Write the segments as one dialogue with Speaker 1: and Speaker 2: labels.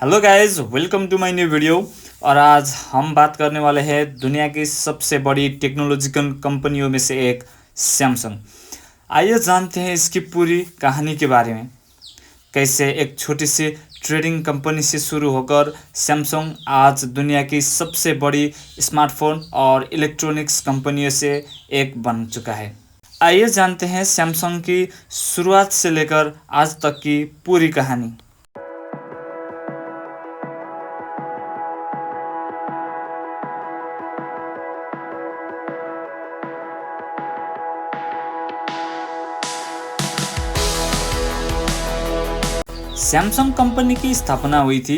Speaker 1: Hello guys, welcome to my new video. और आज हम बात करने वाले हैं दुनिया की सबसे बड़ी टेक्नोलॉजिकल कंपनियों में से एक सैमसंग। आइए जानते हैं इसकी पूरी कहानी के बारे में। कैसे एक छोटी सी ट्रेडिंग कंपनी से शुरू होकर सैमसंग आज दुनिया की सबसे बड़ी स्मार्टफोन और इलेक्ट्रॉनिक्स कंपनियों से एक बन चुका है। आइए जानते हैं सैमसंग की शुरुआत से लेकर आज तक की पूरी कहानी। सैमसंग कंपनी की स्थापना हुई थी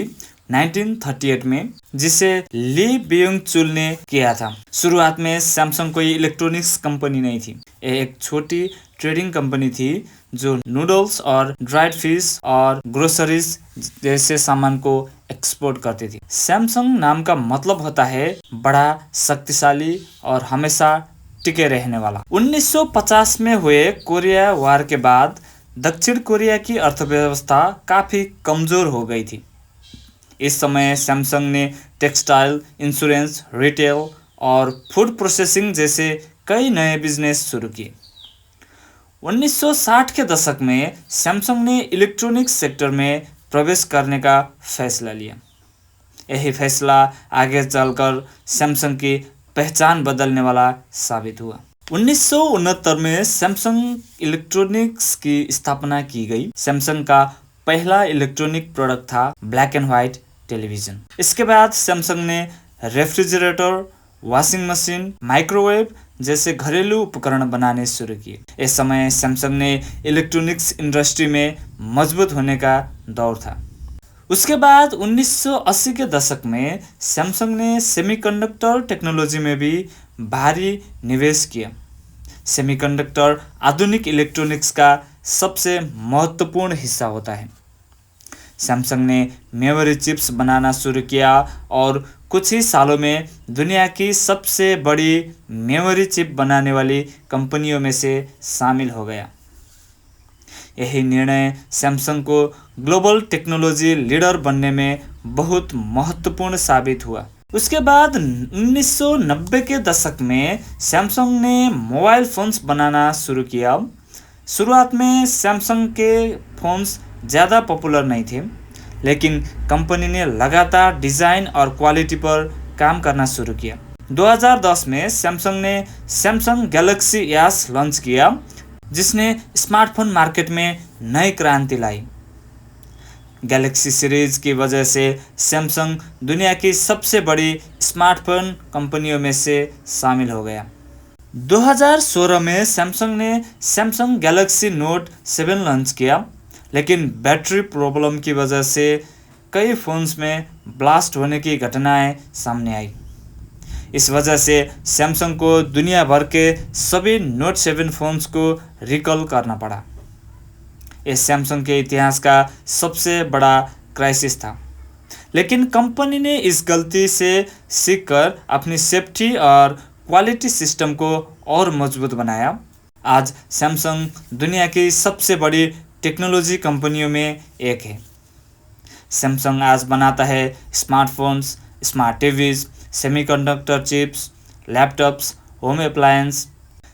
Speaker 1: 1938 में, जिसे ली बियोंग चुल ने किया था। शुरुआत में सैमसंग कोई इलेक्ट्रॉनिक्स कंपनी नहीं थी। ये एक छोटी ट्रेडिंग कंपनी थी जो नूडल्स और ड्राइड फिश और ग्रोसरीज जैसे सामान को एक्सपोर्ट करती थी। सैमसंग नाम का मतलब होता है बड़ा, शक्तिशाली और हमेशा टिके रहने वाला। 1950 में हुए कोरिया वार के बाद दक्षिण कोरिया की अर्थव्यवस्था काफ़ी कमज़ोर हो गई थी। इस समय सैमसंग ने टेक्सटाइल, इंश्योरेंस, रिटेल और फूड प्रोसेसिंग जैसे कई नए बिजनेस शुरू किए। 1960 के दशक में सैमसंग ने इलेक्ट्रॉनिक्स सेक्टर में प्रवेश करने का फैसला लिया। यही फैसला आगे चलकर सैमसंग की पहचान बदलने वाला साबित हुआ। 1969 में सैमसंग इलेक्ट्रॉनिक्स की स्थापना की गई। सैमसंग का पहला इलेक्ट्रॉनिक प्रोडक्ट था ब्लैक एंड व्हाइट टेलीविज़न। इसके बाद सैमसंग ने रेफ्रिजरेटर, वॉशिंग मशीन, माइक्रोवेव जैसे घरेलू उपकरण बनाने शुरू किए। इस समय सैमसंग ने इलेक्ट्रॉनिक्स इंडस्ट्री में मजबूत होने का दौर था। उसके बाद 1980 के दशक में सैमसंग ने सेमीकंडक्टर टेक्नोलॉजी में भी भारी निवेश किया। सेमीकंडक्टर आधुनिक इलेक्ट्रॉनिक्स का सबसे महत्वपूर्ण हिस्सा होता है। सैमसंग ने मेमोरी चिप्स बनाना शुरू किया और कुछ ही सालों में दुनिया की सबसे बड़ी मेमोरी चिप बनाने वाली कंपनियों में से शामिल हो गया। यही निर्णय सैमसंग को ग्लोबल टेक्नोलॉजी लीडर बनने में बहुत महत्वपूर्ण साबित हुआ। उसके बाद 1990 के दशक में सैमसंग ने मोबाइल फ़ोन्स बनाना शुरू किया। शुरुआत में सैमसंग के फ़ोन्स ज़्यादा पॉपुलर नहीं थे, लेकिन कंपनी ने लगातार डिज़ाइन और क्वालिटी पर काम करना शुरू किया। 2010 में सैमसंग ने सैमसंग गैलेक्सी एस लॉन्च किया, जिसने स्मार्टफोन मार्केट में नई क्रांति लाई। गैलेक्सी सीरीज की वजह से सैमसंग दुनिया की सबसे बड़ी स्मार्टफोन कंपनियों में से शामिल हो गया। 2016 में सैमसंग ने सैमसंग गैलेक्सी नोट 7 लॉन्च किया, लेकिन बैटरी प्रॉब्लम की वजह से कई फ़ोन्स में ब्लास्ट होने की घटनाएं सामने आई। इस वजह से सैमसंग को दुनिया भर के सभी नोट 7 फ़ोन्स को रिकॉल करना पड़ा। यह सैमसंग के इतिहास का सबसे बड़ा क्राइसिस था, लेकिन कंपनी ने इस गलती से सीखकर अपनी सेफ्टी और क्वालिटी सिस्टम को और मजबूत बनाया। आज सैमसंग दुनिया की सबसे बड़ी टेक्नोलॉजी कंपनियों में एक है। सैमसंग आज बनाता है smartphones, smart TVs, semiconductor chips, laptops, home appliance.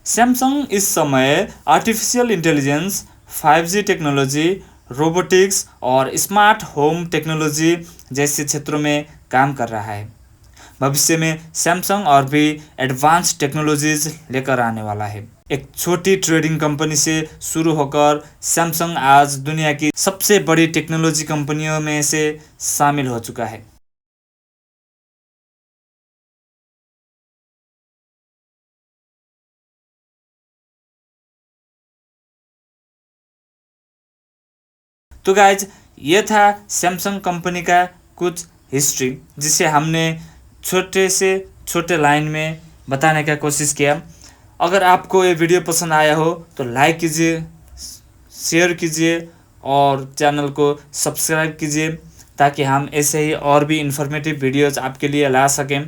Speaker 1: Samsung इस समय artificial intelligence, 5G technology, robotics और स्मार्ट होम टेक्नोलॉजी जैसे क्षेत्रों में काम कर रहा है। भविष्य में सैमसंग और भी एडवांस टेक्नोलॉजीज लेकर आने वाला है। एक छोटी ट्रेडिंग कंपनी से शुरू होकर सैमसंग आज दुनिया की सबसे बड़ी टेक्नोलॉजी कंपनियों में से शामिल हो चुका है। तो गाइज, ये था सैमसंग कंपनी का कुछ हिस्ट्री, जिसे हमने छोटे से छोटे लाइन में बताने का कोशिश किया। अगर आपको ये वीडियो पसंद आया हो तो लाइक कीजिए, शेयर कीजिए और चैनल को सब्सक्राइब कीजिए, ताकि हम ऐसे ही और भी इन्फॉर्मेटिव वीडियोज़ आपके लिए ला सकें।